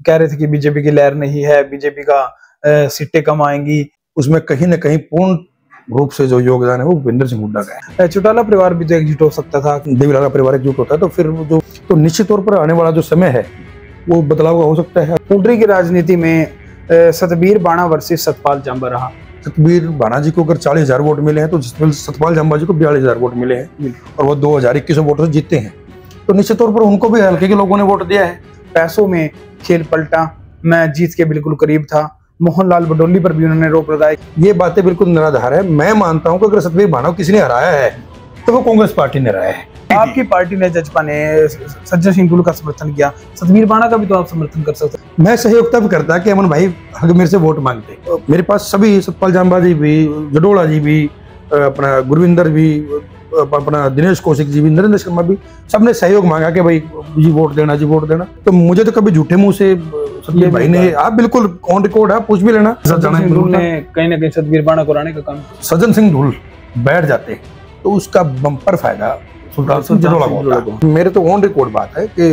कह रहे थे कि बीजेपी की लहर नहीं है, बीजेपी का सीटें कम आएंगी। उसमें कहीं ना कहीं पूर्ण रूप से जो योगदान है वो भूपेंद्र सिंह हुड्डा का है। चौटाला परिवार भी तो एकजुट हो सकता था। देवीलाल का परिवार एकजुट होता है तो फिर जो तो निश्चित तौर पर आने वाला जो समय है वो बदलाव का हो सकता है। पुंडरी की राजनीति में सतबीर बाणा वर्सेस सतपाल जंबा रहा। सतबीर बाणा जी को अगर 40,000 वोट मिले हैं तो सतपाल जंबा जी को 42,000 वोट मिले हैं और वो 2021 वोटों से जीते हैं, तो निश्चित तौर पर उनको भी हल्के के लोगों ने वोट दिया है। पैसों में खेल पलटा, मैं जीत के बिल्कुल करीब था। मोहनलाल बडोली पर भी उन्होंने रोक लगाई। ये बातें बिल्कुल निराधार है। मैं मानता हूं कि अगर सतबीर बाणा को किसी ने हराया है तो वो कांग्रेस पार्टी ने हराया है। आपकी पार्टी ने, जजपा ने सज्जन सिंह धूल का समर्थन किया, सतबीर बाणा का भी तो आप समर्थन कर सकते हैं। मैं सहयोग तब करता कि अमन भाई अगर मेरे से वोट मांगते, मेरे पास सभी सतपाल जंबा जी भी, जडोला जी भी, अपना गुरविंदर भी, अपना दिनेश कौशिक जी भी, नरेंद्र शर्मा भी, सबने सहयोग मांगा कि भाई जी वोट देना, जी वोट देना। तो मुझे तो कभी झूठे मुंह से सतबीर भाई ने, आप बिल्कुल ऑन रिकॉर्ड आप पूछ भी लेना, सज्जन सिंह धूल ने कहीं ना कहीं सतबीर बाणा को हराने का काम। सज्जन सिंह धूल बैठ जाते तो उसका बम्पर फायदा सुल्तान सिंह जडोला को होता। मेरे तो ऑन रिकॉर्ड बात है कि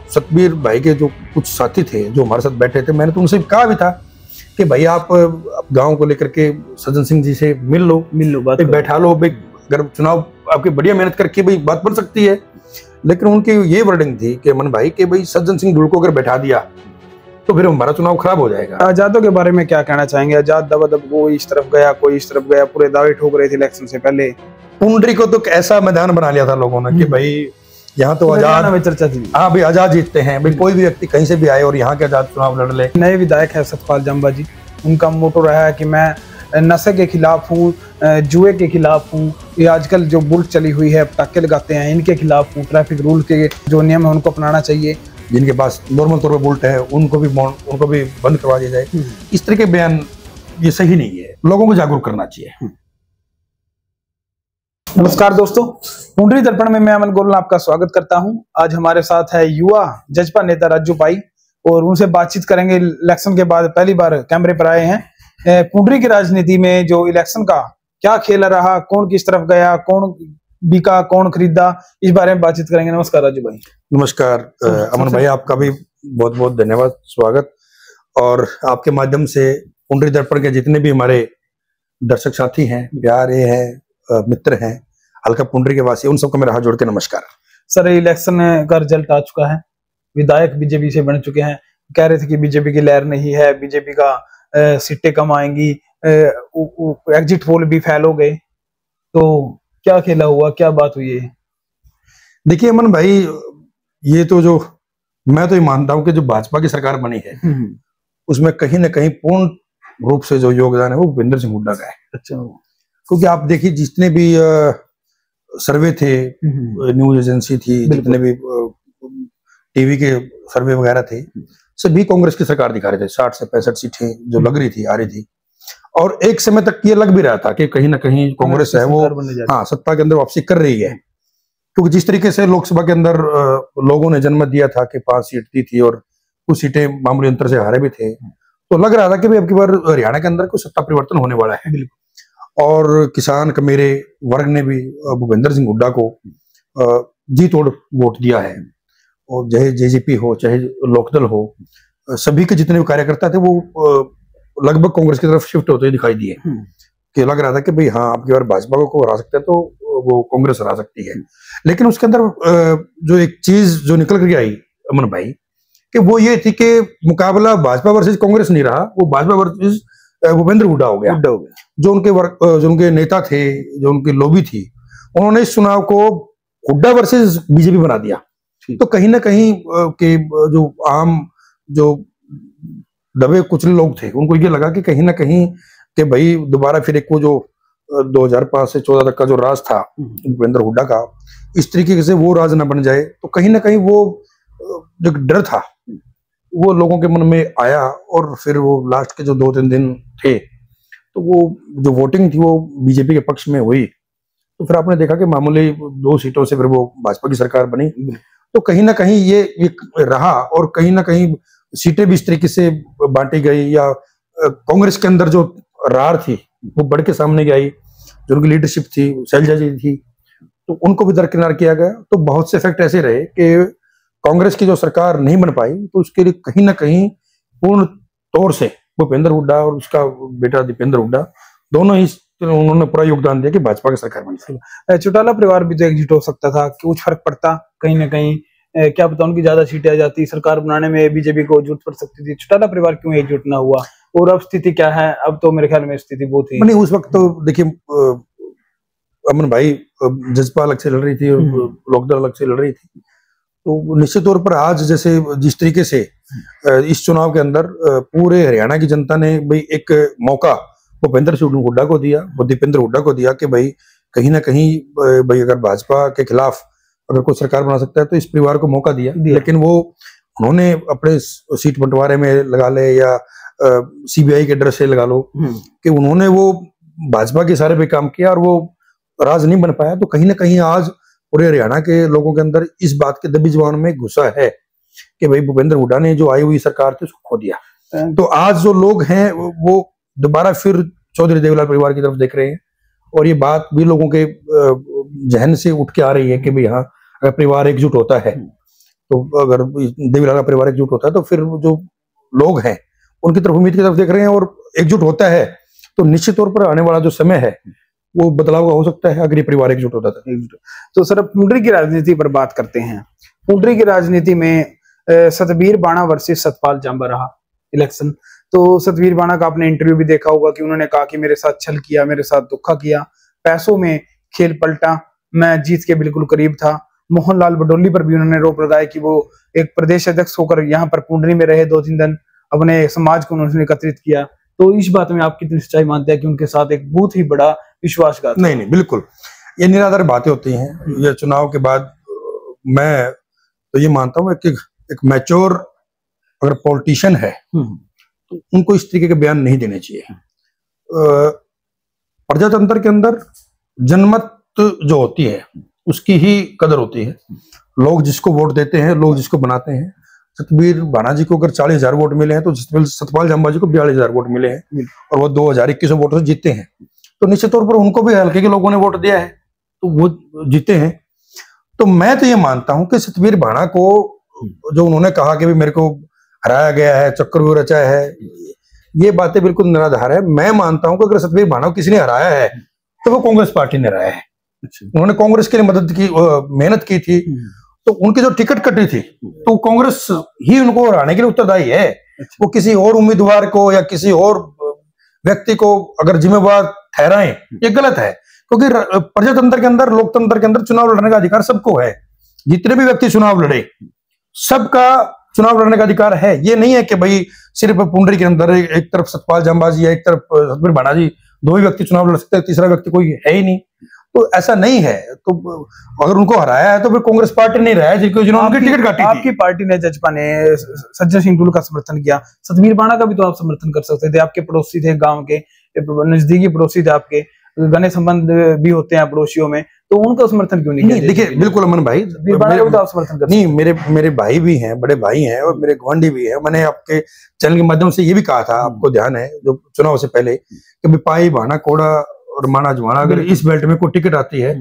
सतबीर भाई के जो कुछ साथी थे जो हमारे साथ बैठे थे, मैंने तो उनसे कहा भी था कि भाई आप गांव को लेकर के सज्जन सिंह जी से मिल लो, बात बैठा लो, अगर चुनाव आपकी बढ़िया मेहनत करके भाई बात बन सकती है। लेकिन उनकी ये वर्डिंग थी कि अमन भाई कि भाई सज्जन सिंह धूल को अगर बैठा दिया तो फिर हमारा चुनाव खराब हो जाएगा। आजादों के बारे में क्या कहना चाहेंगे? आजाद दबादब कोई इस तरफ गया, कोई इस तरफ गया, पूरे दावे ठोक रहे थे इलेक्शन से पहले। पुंडरी को तो ऐसा मैदान बना लिया था लोगों ने कि भाई यहाँ तो आजाद में चर्चा थी। हाँ भाई आजाद जीतते हैं, भाई कोई भी व्यक्ति कहीं से भी आए और यहाँ के आजाद चुनाव लड़ ले। नए विधायक है सतपाल जंबा जी, उनका मोटो रहा है कि मैं नशे के खिलाफ हूँ, जुए के खिलाफ हूँ, ये आजकल जो बुल्ट चली हुई है, पटाखे लगाते हैं, इनके खिलाफ हूँ, ट्रैफिक रूल के जो नियम है उनको अपनाना चाहिए। जिनके पास नॉर्मल तौर पर बुल्ट है उनको भी बंद करवा दिया जाए। इस तरह के बयान ये सही नहीं है, लोगों को जागरूक करना चाहिए। नमस्कार दोस्तों, पुंडरी दर्पण में मैं अमन गोलन आपका स्वागत करता हूं। आज हमारे साथ है युवा जजपा नेता राजू भाई और उनसे बातचीत करेंगे। इलेक्शन के बाद पहली बार कैमरे पर आए हैं। पुंडरी की राजनीति में जो इलेक्शन का क्या खेल रहा, कौन किस तरफ गया, कौन बिका, कौन खरीदा, इस बारे में बातचीत करेंगे। नमस्कार राजू भाई। नमस्कार अमन भाई, आपका भी बहुत बहुत धन्यवाद, स्वागत। और आपके माध्यम से पुंडरी दर्पण के जितने भी हमारे दर्शक साथी हैं, प्यारे हैं, मित्र हैं, हल्का पुंडरी के वासी, उन सबको मेरा हाथ जोड़ के नमस्कार। सर, इलेक्शन का रिजल्ट आ चुका है, विधायक बीजेपी से बन चुके हैं। कह रहे थे कि बीजेपी की लहर नहीं है, बीजेपी का सीटें कम आएंगी, एग्जिट पोल भी फेल हो गए, तो क्या खेला हुआ, क्या बात हुई है? देखिए अमन भाई, ये तो जो मैं तो ये मानता हूं कि जो भाजपा की सरकार बनी है उसमें कहीं ना कहीं पूर्ण रूप से जो योगदान है वो भूपेंद्र सिंह हुड्डा का है। अच्छा, क्योंकि आप देखिए जितने भी सर्वे थे, न्यूज एजेंसी थी, जितने भी टीवी के सर्वे वगैरह थे, सभी कांग्रेस की सरकार दिखा रहे थे। 60 से 65 सीटें जो लग रही थी, आ रही थी। और एक समय तक ये लग भी रहा था कि कहीं ना कहीं कांग्रेस है वो सत्ता के अंदर वापसी कर रही है। क्योंकि जिस तरीके से लोकसभा के अंदर लोगों ने जन्म दिया था कि 5 सीट दी थी और कुछ सीटें मामूली अंतर से हारे भी थे, तो लग रहा था कि भाई अब की बार हरियाणा के अंदर कुछ सत्ता परिवर्तन होने वाला है। और किसान का मेरे वर्ग ने भी भूपेंद्र सिंह हुड्डा को जी तोड़ वोट दिया है। और चाहे जेजेपी हो, चाहे लोकदल हो, सभी के जितने भी कार्यकर्ता थे वो लगभग कांग्रेस की तरफ शिफ्ट होते दिखाई दिए। कि लग रहा था कि भाई हाँ अब की बार भाजपा को हरा सकते हैं तो वो कांग्रेस हरा सकती है। लेकिन उसके अंदर जो एक चीज जो निकल कर आई अमन भाई, कि वो ये थी कि मुकाबला भाजपा वर्सेस कांग्रेस नहीं रहा, वो भाजपा वर्सेस भूपेंद्र हुड्डा हो गया। जो उनके नेता थे, जो उनकी लॉबी थी, उन्होंने इस चुनाव को हुड्डा वर्सेस बीजेपी बना दिया। तो कहीं ना कहीं के जो आम जो दबे कुचले लोग थे उनको ये लगा कि कहीं ना कहीं कि भाई दोबारा फिर एक वो जो 2005 से 14 तक का जो राज था भूपेंद्र हुड्डा का, इस तरीके से वो राज ना बन जाए। तो कहीं ना कहीं वो जो डर था वो लोगों के मन में आया। और फिर वो लास्ट के जो 2-3 दिन थे तो वो जो वोटिंग थी वो बीजेपी के पक्ष में हुई। तो फिर आपने देखा कि मामूली 2 सीटों से फिर वो भाजपा की सरकार बनी। तो कहीं ना कहीं ये एक रहा और कहीं ना कहीं सीटें भी इस तरीके से बांटी गई, या कांग्रेस के अंदर जो रार थी वो बढ़ के सामने आई। जो उनकी लीडरशिप थी, शैलजा जी थी, तो उनको भी दरकिनार किया गया। तो बहुत से इफेक्ट ऐसे रहे कि कांग्रेस की जो सरकार नहीं बन पाई, तो उसके लिए कहीं ना कहीं पूर्ण तौर से भूपेंद्र हुड्डा और उसका बेटा दीपेंद्र हुड्डा दोनों ही उन्होंने पूरा योगदान दिया कि भाजपा की सरकार बन सके। चौटाला परिवार भी तो एकजुट हो सकता था, कुछ फर्क पड़ता कहीं ना कहीं, क्या पता उनकी ज्यादा सीटें आ जाती, सरकार बनाने में बीजेपी को जरूरत पड़ सकती थी। चौटाला परिवार क्यों एकजुट ना हुआ, और अब स्थिति क्या है? अब तो मेरे ख्याल में स्थिति बहुत ही नहीं, उस वक्त तो देखिए अमन भाई, जजपा अलग से लड़ रही थी और लोकदल अलग से लड़ रही थी, तो निश्चित तौर पर आज जैसे जिस तरीके से इस चुनाव के अंदर पूरे हरियाणा की जनता ने भाई एक मौका भूपेंद्र सिंह हुड्डा को दिया, वो दीपेंद्र हुड्डा को दिया कि भाई कहीं ना कहीं भाई अगर भाजपा के खिलाफ अगर कोई सरकार बना सकता है तो इस परिवार को मौका दिया। लेकिन वो उन्होंने अपने सीट बंटवारे में लगा ले या सीबीआई के डर से लगा लो कि उन्होंने वो भाजपा के सारे पे काम किया और वो राज नहीं बन पाया। तो कहीं ना कहीं आज पूरे हरियाणा के लोगों के अंदर इस बात के दबी जुबान में गुस्सा है कि भाई भूपेंद्र हुड्डा ने जो आई हुई सरकार थी उसको खो दिया। तो आज जो लोग हैं वो दोबारा फिर चौधरी देवीलाल परिवार की तरफ देख रहे हैं, और ये बात भी लोगों के जहन से उठ के आ रही है कि भाई हाँ, अगर परिवार एकजुट होता है, तो अगर देवीलाल का परिवार एकजुट होता है तो फिर जो लोग हैं उनकी तरफ उम्मीद की तरफ देख रहे हैं, और एकजुट होता है तो निश्चित तौर पर आने वाला जो समय है वो बदलाव का हो सकता है अगर ये परिवार एकजुट होता था। तो सर, पुंडरी की राजनीति पर बात करते हैं। पुंडरी की राजनीति में सतबीर बाणा वर्सेस सतपाल जांबा रहा इलेक्शन। तो सतबीर बाणा का आपने इंटरव्यू भी देखा होगा कि उन्होंने कहा कि मेरे साथ छल किया, मेरे साथ धोखा किया, पैसों में खेल पलटा, मैं जीत के बिल्कुल करीब था। मोहनलाल बडोली पर भी उन्होंने रोप लगाया कि वो एक प्रदेश अध्यक्ष होकर यहाँ पर पुंडरी में रहे, 2-3 दिन अपने समाज को उन्होंने एकत्रित किया। तो इस बात में आप कितनी सच्चाई मानते हैं कि उनके साथ एक बहुत ही बड़ा विश्वासघात? नहीं, बिल्कुल, ये निराधार बातें होती हैं। ये चुनाव के बाद मैं तो ये मानता हूँ कि एक मैच्योर अगर पॉलिटिशियन है तो उनको इस तरीके के बयान नहीं देने चाहिए। प्रजातंत्र के अंदर जनमत जो होती है उसकी ही कदर होती है। लोग जिसको वोट देते हैं, लोग जिसको बनाते हैं। सतबीर बाणा जी को अगर 40,000 वोट मिले हैं तो सतपाल जांबा जी को 42,000 वोट मिले हैं और वो 2021 वोटों से जीते हैं, तो निश्चित तौर पर उनको भी हल्के के लोगों ने वोट दिया है तो वो जीते हैं। तो मैं तो ये मानता हूं कि सतबीर बाणा को जो उन्होंने कहा कि मेरे को हराया गया है, चक्रव्यूह रचा है, ये बातें बिल्कुल निराधार है। मैं मानता हूं कि अगर सतबीर बाणा को किसी ने हराया है तो वो कांग्रेस पार्टी ने हराया है। उन्होंने कांग्रेस के लिए मदद की, मेहनत की थी, तो उनकी जो टिकट कटी थी तो कांग्रेस ही उनको हराने के लिए उत्तरदायी है। वो किसी और उम्मीदवार को या किसी और व्यक्ति को अगर जिम्मेवार ठहराएं, ये गलत है, क्योंकि प्रजातंत्र के अंदर, लोकतंत्र के अंदर चुनाव लड़ने का अधिकार सबको है। जितने भी व्यक्ति चुनाव लड़े, सबका चुनाव लड़ने का अधिकार है। ये नहीं है कि भाई सिर्फ पुंडरी के अंदर एक तरफ सतपाल जांबा जी या एक तरफ सतबीर बाणा जी, दो ही व्यक्ति चुनाव लड़ सकते हैं, तीसरा व्यक्ति कोई है ही नहीं। तो ऐसा नहीं है। तो अगर उनको हराया है तो फिर कांग्रेस पार्टी नहीं रहा है जिन्होंने उनकी टिकट काटी। आपकी पार्टी ने, जजपा ने सज्जन सिंह टूलू का समर्थन किया, सतबीर बाणा का भी तो आप समर्थन कर सकते थे। आपके पड़ोसी थे, गांव के नजदीकी पड़ोसी थे, आपके घने संबंध भी होते हैं पड़ोसियों में, तो उनका समर्थन क्यों नहीं? देखिए, बिल्कुल अमन भाई, तो आप समर्थन कर नहीं, मेरे भाई भी हैं, बड़े भाई हैं और मेरे गवांडी भी है। मैंने आपके चैनल के माध्यम से ये भी कहा था, आपको ध्यान है, जो चुनाव से पहले, कि पाई भाना कोड़ा और माना जवाना अगर इस बेल्ट में कोई टिकट आती है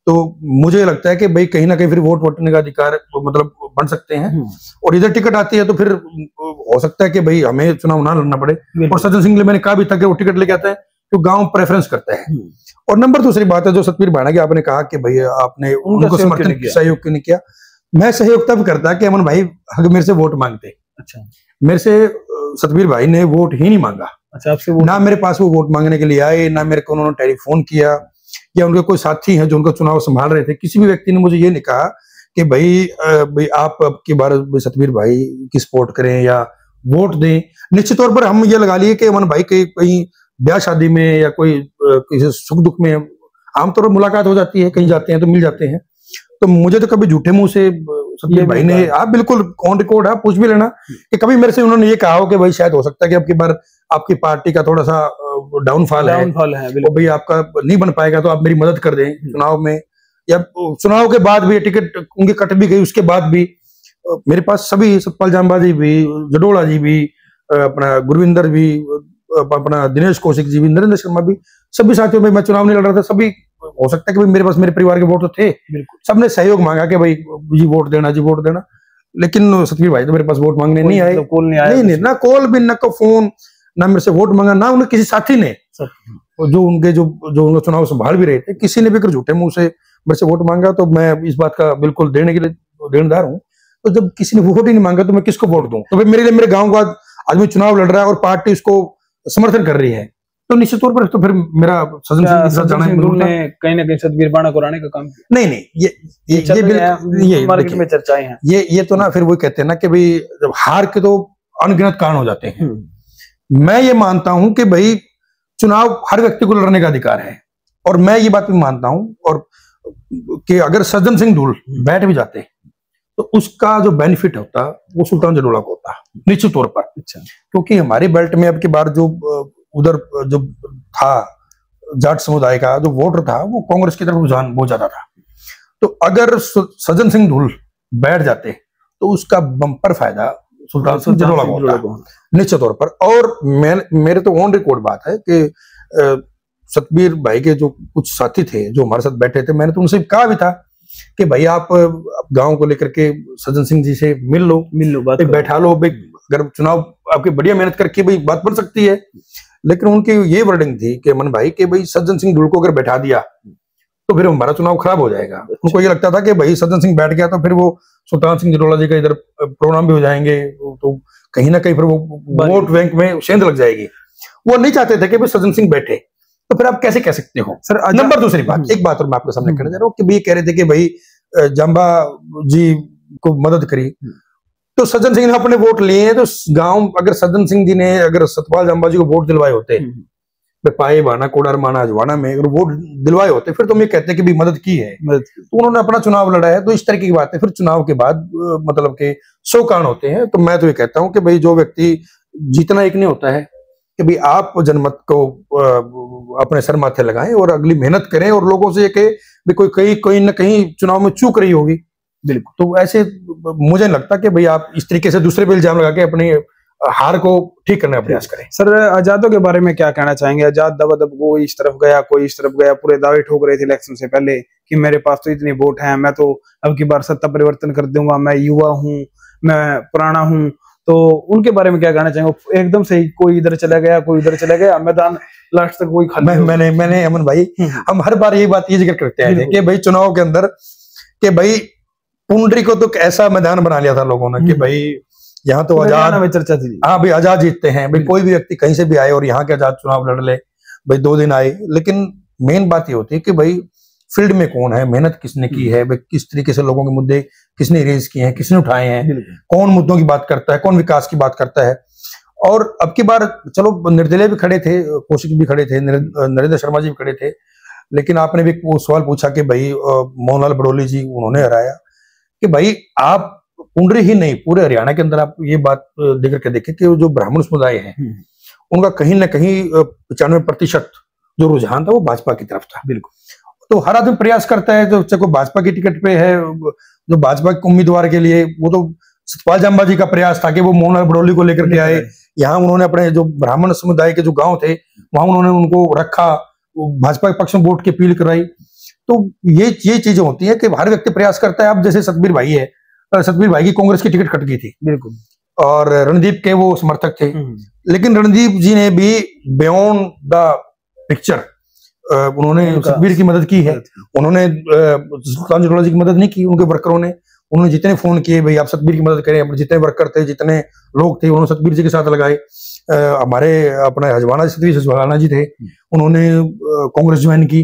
तो मुझे लगता है कि भाई कहीं ना कहीं फिर वोट वोटने का अधिकार मतलब बन सकते हैं। और इधर टिकट आती है तो फिर हो सकता है कि भाई हमें चुनाव ना लड़ना पड़े। और सज्जन सिंह मैंने कहा भी था कि वो टिकट लेके आता है तो गांव प्रेफरेंस करता है। और नंबर दूसरी बात है जो सतबीर बाणा की आपने कहा कि भाई आपने उनको समर्थन सहयोग क्यों नहीं किया। मैं सहयोग तब करता कि अमन भाई अगर मेरे से वोट मांगते। अच्छा, मेरे से सतबीर भाई ने वोट ही नहीं मांगा। अच्छा, आपसे ना मेरे पास वो वोट मांगने के लिए आए, ना मेरे को उन्होंने टेलीफोन किया, या उनके कोई साथी हैं जो उनका चुनाव संभाल रहे थे, किसी भी व्यक्ति ने मुझे ये नहीं कहा कि भाई आप अब की बार सतबीर भाई की सपोर्ट करें या वोट दें। निश्चित तौर पर हम ये लगा लिए कि अमन भाई कहीं ब्याह शादी में या कोई किसी सुख दुख में आमतौर पर मुलाकात हो जाती है, कहीं जाते हैं तो मिल जाते हैं। तो मुझे तो कभी झूठे मुंह से सतबीर भाई ने, आप बिल्कुल ऑन रिकॉर्ड है, पूछ भी लेना कि कभी मेरे से उन्होंने ये कहा हो कि भाई शायद हो सकता है कि अब की बार आपकी पार्टी का थोड़ा सा डाउनफॉल है, भाई आपका नहीं बन पाएगा तो आप मेरी मदद कर दें चुनाव में। या चुनाव के बाद भी टिकट उनकी कट भी गई, उसके बाद भी मेरे पास सभी, सतपाल जांबा जी भी, जडोला जी भी, अपना गुरविंदर भी, अपना दिनेश कौशिक जी भी, नरेंद्र शर्मा भी, सभी साथियों में मैं चुनाव नहीं लड़ रहा था, सभी हो सकता है कि मेरे पास मेरे परिवार के वोट तो थे, सबने सहयोग मांगा कि भाई जी वोट देना, जी वोट देना। लेकिन सतबीर भाई तो मेरे पास वोट मांगने नहीं आए, मतलब कॉल नहीं आया, नहीं, ना कॉल भी, ना को फोन, ना मेरे से वोट मांगा, ना उन्हें किसी साथी ने, जो उनके जो चुनाव संभाल भी रहे थे, किसी ने भी अगर झूठे मुंह से मेरे से वोट मांगा तो मैं इस बात का बिल्कुल देने के लिए देनदार हूँ। तो जब किसी ने वोट ही नहीं मांगा तो मैं किसको वोट दूं? तो फिर मेरे लिए, मेरे गांव का आदमी चुनाव लड़ रहा है और पार्टी उसको समर्थन कर रही है, तो निश्चित तौर पर तो फिर मेरा सज्जन सिंह के साथ जाना ने कहीं ना कहीं सतबीर बाणा को हराने का काम किया। नहीं, ये मार्केट में चर्चाएं हैं, ये तो ना फिर वो कहते हैं ना कि भाई जब हार के तो अनगिनत कारण हो जाते हैं। मैं ये मानता हूं कि भाई चुनाव हर व्यक्ति को लड़ने का अधिकार है, और मैं ये बात भी मानता हूं और कि अगर सज्जन सिंह धूल बैठ भी जाते तो उसका जो बेनिफिट होता वो सुल्तान जडोला को होता निश्चित तौर पर। अच्छा, क्योंकि हमारे बेल्ट में अब की बार जो उधर जो था जाट समुदाय का जो वोटर था वो कांग्रेस की तरफ रुझान बहुत ज्यादा था। तो अगर सज्जन सिंह धूल बैठ जाते तो उसका बम्पर फायदा सुल्तान सिंह जडोला को होता निश्चित तौर पर। और मेरे तो ऑन रिकॉर्ड बात है कि सतबीर भाई के जो कुछ साथी थे जो हमारे साथ बैठे थे, मैंने तो उनसे कहा भी था कि भाई आप गांव को लेकर के सज्जन सिंह जी से मिल लो बात बैठा लो, अगर चुनाव आपकी बढ़िया मेहनत करके भाई बात बन सकती है। लेकिन उनकी ये वर्डिंग थी कि अमन भाई कि भाई सज्जन सिंह धूल को अगर बैठा दिया तो फिर हमारा चुनाव खराब हो जाएगा। उनको ये लगता था कि भाई सज्जन सिंह बैठ गया तो फिर वो सुल्तान सिंह जडोला जी का इधर प्रोग्राम भी हो जाएंगे, तो कहीं ना कहीं फिर वो वोट बैंक में सेंध लग जाएगी। वो नहीं चाहते थे कि भाई सज्जन सिंह बैठे, तो फिर आप कैसे कह सकते हो सर? नंबर दूसरी बात, एक बात और मैं आपके सामने कहना चाह रहा हूँ कि भाई कह रहे थे कि भाई जांबा जी को मदद करी, तो सज्जन सिंह ने अपने वोट लिए हैं, तो गांव अगर सज्जन सिंह जी ने अगर सतपाल जांबा जी को वोट दिलवाए होते, पाए बाना कोडर माना अजवाना में अगर वोट दिलवाए होते, फिर तो हम ये कहते हैं कि भी मदद की है, तो उन्होंने अपना चुनाव लड़ा है। तो इस तरह की बात है, फिर चुनाव के बाद मतलब के 100 कारण होते हैं। तो मैं तो ये कहता हूं कि भाई जो व्यक्ति जीतना एक नहीं होता है कि भाई आप जनमत को अपने सर माथे लगाएं और अगली मेहनत करें और लोगों से कि कोई कहीं ना कहीं चुनाव में चूक रही होगी, बिल्कुल, तो ऐसे मुझे नहीं लगता कि भाई आप इस तरीके से दूसरे पे इल्जाम लगा के अपनी हार को ठीक करने का प्रयास करें। सर आजादों के बारे में क्या कहना चाहेंगे? आजाद दबादब कोई इस तरफ गया, कोई इस तरफ गया, पूरे दावे ठोक रहे थे इलेक्शन से पहले कि मेरे पास तो इतनी वोट है, मैं तो अब की बार सत्ता परिवर्तन कर दूंगा, मैं युवा हूँ, मैं पुराना हूँ। तो उनके बारे में क्या कहना चाहेंगे? एकदम से कोई इधर चला गया, कोई उधर चला गया, मैदान लास्ट तक कोई खाली। मैंने अमन भाई, हम हर बार ये बात ये जिक्र करते हैं कि भाई चुनाव के अंदर कि भाई पुंडरी को तो ऐसा मैदान बना लिया था लोगों ने कि भाई यहाँ तो आजाद में चर्चा थी, हाँ भाई आजाद जीतते हैं, भाई कोई भी व्यक्ति कहीं से भी आए और यहाँ के आजाद चुनाव लड़ ले, भाई 2 दिन आए। लेकिन मेन बात ये होती है कि भाई फील्ड में कौन है, मेहनत किसने की है, भाई किस तरीके से लोगों के मुद्दे किसने रेज किए हैं, किसने उठाए हैं, कौन मुद्दों की बात करता है, कौन विकास की बात करता है। और अब की बार चलो निर्दलीय भी खड़े थे, कौशिक भी खड़े थे, नरेंद्र शर्मा जी भी खड़े थे, लेकिन आपने भी वो सवाल पूछा कि भाई मोहनलाल बड़ोली जी उन्होंने हराया, कि भाई आप पुंडरी ही नहीं पूरे हरियाणा के अंदर आप ये बात देख के देखें कि जो ब्राह्मण समुदाय है उनका कहीं ना कहीं 95% जो रुझान था वो भाजपा की तरफ था। बिल्कुल, तो हर आदमी प्रयास करता है, तो चाहे कोई भाजपा की टिकट पे है, जो भाजपा के उम्मीदवार के लिए, वो तो सतपाल जांबा जी का प्रयास था कि वो मोहनलाल बड़ोली को लेकर के आए, यहाँ उन्होंने अपने जो ब्राह्मण समुदाय के जो गाँव थे वहां उन्होंने उनको रखा, भाजपा के पक्ष में वोट की अपील कराई। तो ये चीजें होती है कि हर व्यक्ति प्रयास करता है। अब जैसे सतबीर भाई है, सतबीर भाई की कांग्रेस की टिकट कट गई थी, बिल्कुल, और रणदीप के वो समर्थक थे, लेकिन रणदीप जी ने भी बियॉन्ड द पिक्चर उन्होंने सतबीर की मदद की है। उन्होंने सुल्तान जडोला जी की मदद नहीं की, उनके वर्करों ने, उन्होंने जितने फोन किए भाई आप सतबीर की मदद करें, जितने वर्कर थे, जितने लोग थे, उन्होंने सतबीर जी के साथ लगाए। हमारे अपने हजवाना सतबीर हजवाना जी थे, उन्होंने कांग्रेस ज्वाइन की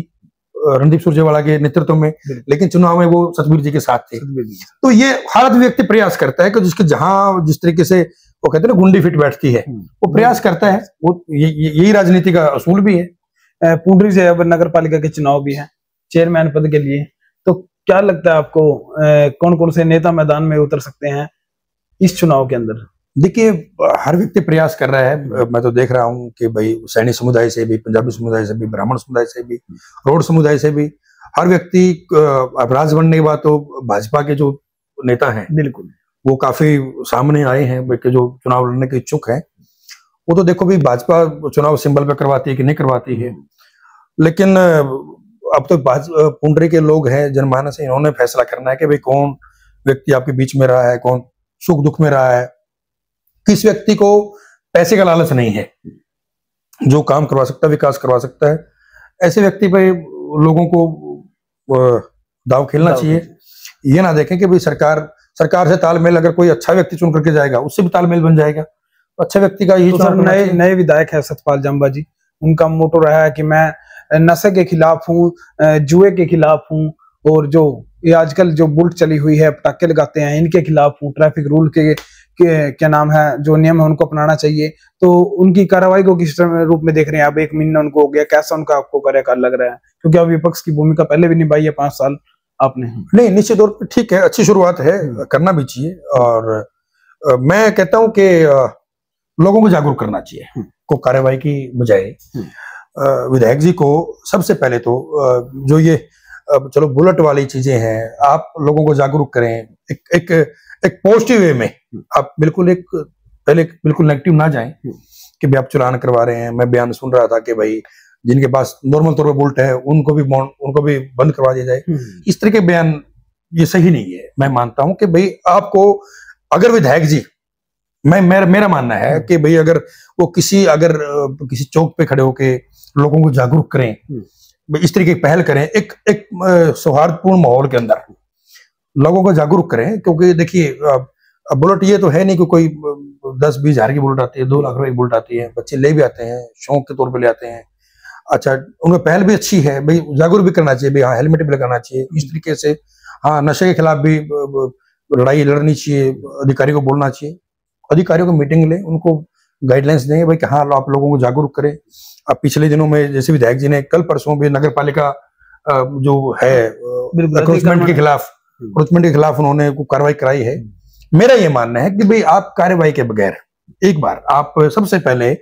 रणदीप सुरजेवाला के नेतृत्व में, लेकिन चुनाव में वो सतबीर जी के साथ थे। तो ये हर व्यक्ति प्रयास करता है कि जिसके जहां जिस तरीके से वो कहते हैं ना गुंडी फिट बैठती है, वो प्रयास करता है, वो यही राजनीति का असूल भी है। पुंडरी से अब नगर पालिका के चुनाव भी है चेयरमैन पद के लिए, तो क्या लगता है आपको कौन कौन से नेता मैदान में उतर सकते हैं इस चुनाव के अंदर? देखिए हर व्यक्ति प्रयास कर रहा है, मैं तो देख रहा हूं कि भाई सैनी समुदाय से भी, पंजाबी समुदाय से भी, ब्राह्मण समुदाय से भी, रोड समुदाय से भी, हर व्यक्ति राज बनने के बाद तो भाजपा के जो नेता हैं बिल्कुल वो काफी सामने आए हैं कि जो चुनाव लड़ने के इच्छुक हैं। वो तो देखो भी भाजपा चुनाव सिंबल पे करवाती है कि नहीं करवाती है, लेकिन अब तो पुंडरी के लोग हैं, जनमानस है, इन्होंने फैसला करना है कि भाई कौन व्यक्ति आपके बीच में रहा है, कौन सुख दुख में रहा है। किस व्यक्ति को पैसे का लालच नहीं है, जो काम करवा सकता है, विकास करवा सकता है, ऐसे व्यक्ति पे लोगों को दाव खेलना चाहिए। ये ना देखें कि भाई सरकार से तालमेल, अगर कोई अच्छा व्यक्ति चुन करके जाएगा उससे भी तालमेल बन जाएगा। तो अच्छे व्यक्ति का यही तो सर नए विधायक है सतपाल जंबा जी, उनका मोटो रहा है कि मैं नशे के खिलाफ हूँ, जुए के खिलाफ हूँ, और जो ये आजकल जो बुल्ट चली हुई है, पटाखे लगाते हैं, इनके खिलाफ हूँ, ट्रैफिक रूल के क्या नाम है, जो नियम है उनको अपनाना चाहिए। तो उनकी कार्रवाई को किस रूप में देख रहे हैं आप? 1 महीना उनको हो गया, कैसा उनका आपको कार्यकाल लग रहा है? क्योंकि आप विपक्ष की भूमिका पहले भी निभाई है 5 साल आपने। नहीं, निश्चित तौर पर ठीक है, अच्छी शुरुआत है, करना भी चाहिए। और मैं कहता हूं कि लोगों को जागरूक करना चाहिए को कार्रवाई की बजाय। विधायक जी को सबसे पहले तो जो ये चलो बुलेट वाली चीजें हैं, आप लोगों को जागरूक करें एक पॉजिटिव वे में। आप बिल्कुल बिल्कुल नेगेटिव ना जाएं कि भाई आप चलान करवा रहे हैं। मैं बयान सुन रहा था कि भाई जिनके पास नॉर्मल तौर पर बुलेट है उनको भी बंद करवा दिया जाए। इस तरह के बयान ये सही नहीं है। मैं मानता हूं कि भाई आपको, अगर विधायक जी, मेरा मानना है कि भाई अगर वो किसी चौक पे खड़े होके लोगों को जागरूक करें, इस तरीके की पहल करें, एक सौहार्दपूर्ण माहौल के अंदर लोगों को जागरूक करें। क्योंकि देखिए बुलेट ये तो है नहीं कि कोई 10-20 हजार की बुलेट आती है, 2 लाख रुपए की बुलेट आती है, बच्चे ले भी आते हैं, शौक के तौर पे ले आते हैं। अच्छा, उनका पहल भी अच्छी है, भाई जागरूक भी करना चाहिए, भाई हाँ हेलमेट भी लगाना चाहिए इस तरीके से। हाँ, नशे के खिलाफ भी लड़ाई लड़नी चाहिए, अधिकारी को बोलना चाहिए, अधिकारियों को मीटिंग लें, उनको गाइडलाइंस देंगे भाई कि हाँ आप लोगों को जागरूक करें। अब पिछले दिनों में जैसे विधायक जी ने कल परसों भी नगर पालिका जो है अक्रोचमेंट के खिलाफ उन्होंने कार्रवाई कराई है। मेरा ये मानना है कि भाई आप कार्रवाई के बगैर एक बार आप सबसे पहले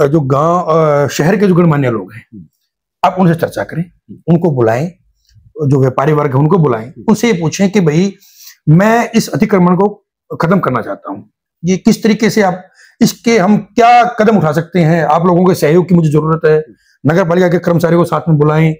जो गांव शहर के जो गणमान्य लोग हैं आप उनसे चर्चा करें, उनको बुलाएं, जो व्यापारी वर्ग है उनको बुलाएं, उनसे ये पूछें कि भाई मैं इस अतिक्रमण को खत्म करना चाहता हूं, ये किस तरीके से आप इसके हम क्या कदम उठा सकते हैं, आप लोगों के सहयोग की मुझे जरूरत है। नगर पालिका के कर्मचारियों को साथ में बुलाएं,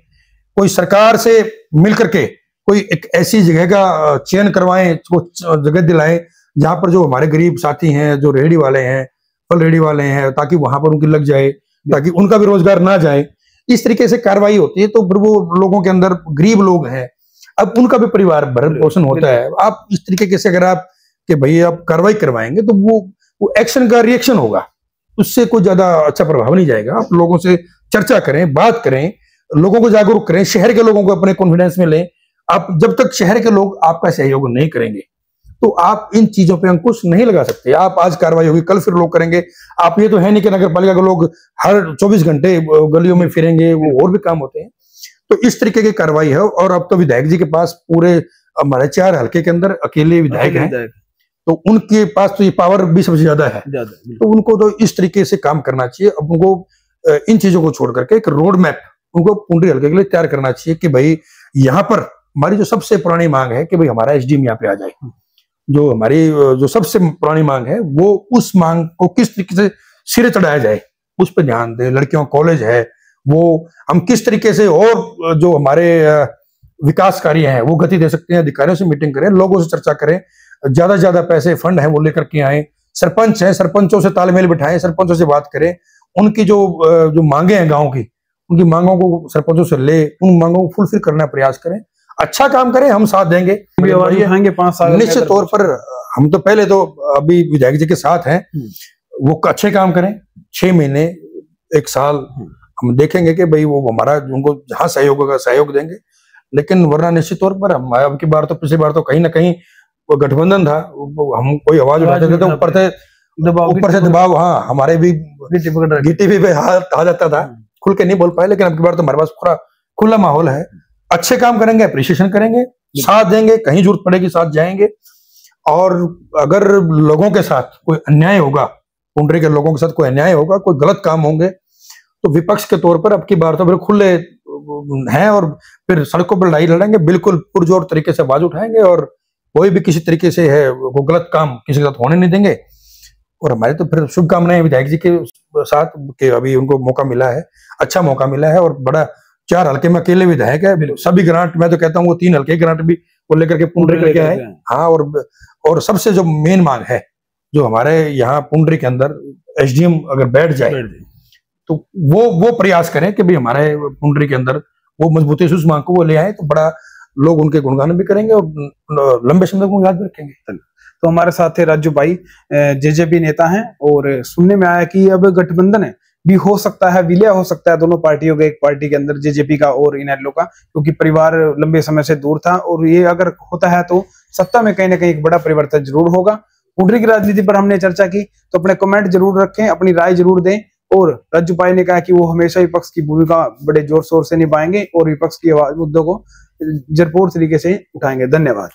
कोई सरकार से मिलकर के कोई एक ऐसी जगह का चयन करवाएं, जगह दिलाएं जहां पर जो हमारे गरीब साथी हैं, जो रेहड़ी वाले हैं, फल रेहड़ी वाले हैं, ताकि वहां पर उनकी लग जाए, ताकि उनका भी रोजगार ना जाए। इस तरीके से कार्रवाई होती है तो फिर वो लोगों के अंदर गरीब लोग हैं, अब उनका भी परिवार भरण पोषण होता है। आप इस तरीके से अगर आप कि भाई आप कार्रवाई करवाएंगे तो वो एक्शन का रिएक्शन होगा, उससे कोई ज्यादा अच्छा प्रभाव नहीं जाएगा। आप लोगों से चर्चा करें, बात करें, लोगों को जागरूक करें, शहर के लोगों को अपने कॉन्फिडेंस में लें। आप जब तक शहर के लोग आपका सहयोग नहीं करेंगे तो आप इन चीजों पे अंकुश नहीं लगा सकते। आप आज कार्रवाई होगी, कल फिर लोग करेंगे। आप ये तो है नहीं कि नगर पालिका के लोग हर 24 घंटे गलियों में फिरेंगे, वो और भी काम होते हैं। तो इस तरीके की कार्रवाई है। और अब तो विधायक जी के पास पूरे हमारे 4 हल्के के अंदर अकेले विधायक हैं, तो उनके पास तो ये पावर भी सबसे ज्यादा है। तो उनको तो इस तरीके से काम करना चाहिए। अब उनको इन चीजों को छोड़ करके एक रोड मैप उनको पुंडरी हल्के के लिए तैयार करना चाहिए कि भाई यहाँ पर हमारी जो सबसे पुरानी मांग है कि भाई हमारा एसडीएम यहाँ पे आ जाए। जो हमारी जो सबसे पुरानी मांग है वो उस मांग को किस तरीके से सिरे चढ़ाया जाए, उस पर ध्यान दें। लड़कियों कॉलेज है वो हम किस तरीके से और जो हमारे विकास कार्य हैं वो गति दे सकते हैं। अधिकारियों से मीटिंग करें, लोगों से चर्चा करें, ज्यादा से ज्यादा पैसे फंड है वो लेकर के आए। सरपंच है, सरपंचों से तालमेल बिठाएं, सरपंचों से बात करें, उनकी जो मांगे हैं गांव की, उनकी मांगों को सरपंचों से ले, उन मांगों को फुलफिल करने का प्रयास करें। अच्छा काम करें, हम साथ देंगे, 5 साल निश्चित तौर पर। हम तो पहले तो अभी विधायक जी के साथ हैं, वो अच्छे काम करें, 6 महीने 1 साल हम देखेंगे कि भाई वो हमारा उनको जहां सहयोग होगा सहयोग देंगे। लेकिन वरना निश्चित तौर पर हम अब की बार तो पिछली बार तो कहीं ना कहीं वो गठबंधन था, हम कोई आवाज उठाते थे तो ऊपर से दबाव, हाँ हमारे भी गिट्टी पे हाथ आ जाता था, खुल के नहीं बोल पाए। लेकिन अब की बार तो हमारे पास पूरा खुला माहौल है, अच्छे काम करेंगे, अप्रिशिएशन करेंगे, साथ देंगे, कहीं जरूरत पड़ेगी साथ जाएंगे। और अगर लोगों के साथ कोई अन्याय होगा, पुंडरी के लोगों के साथ कोई अन्याय होगा, कोई गलत काम होंगे, तो विपक्ष के तौर पर अब की बार तो फिर खुले हैं और फिर सड़कों पर लड़ाई लड़ेंगे, बिल्कुल पुरजोर तरीके से आवाज उठाएंगे और कोई भी किसी तरीके से है वो गलत काम किसी के साथ होने नहीं देंगे। और हमारी तो फिर शुभकामनाएं विधायक जी के साथ कि अभी उनको मौका मिला है, अच्छा मौका मिला है। और बड़ा 4 हल्के में अकेले विधायक है, सभी ग्रांट, मैं तो कहता हूँ वो 3 हल्के ग्रांट भी को लेकर के पुंडरी लेके आए। हाँ, और सबसे जो मेन मांग है, जो हमारे यहाँ पुंडरी के अंदर एसडीएम अगर बैठ जाए तो वो प्रयास करें कि भाई हमारे पुंडरी के अंदर वो मजबूती से उस मांग को वो ले आए, तो बड़ा लोग उनके गुणगान भी करेंगे और लंबे समय तक याद भी रखेंगे। तो हमारे साथ थे राजू भाई, जेजेपी नेता हैं, और सुनने में आया कि अब गठबंधन है भी हो सकता है, विलय हो सकता है दोनों पार्टियों के, एक पार्टी के अंदर जेजेपी का और इनेलो का, क्योंकि परिवार लंबे समय से दूर था, और ये अगर होता है तो सत्ता में कहीं ना कहीं एक बड़ा परिवर्तन जरूर होगा। पुंडरी की राजनीति पर हमने चर्चा की, तो अपने कमेंट जरूर रखें, अपनी राय जरूर दें। और राजू भाई ने कहा कि वो हमेशा विपक्ष की भूमिका बड़े जोर शोर से निभाएंगे और विपक्ष की आवाज मुद्दों को भरपूर तरीके से उठाएंगे। धन्यवाद।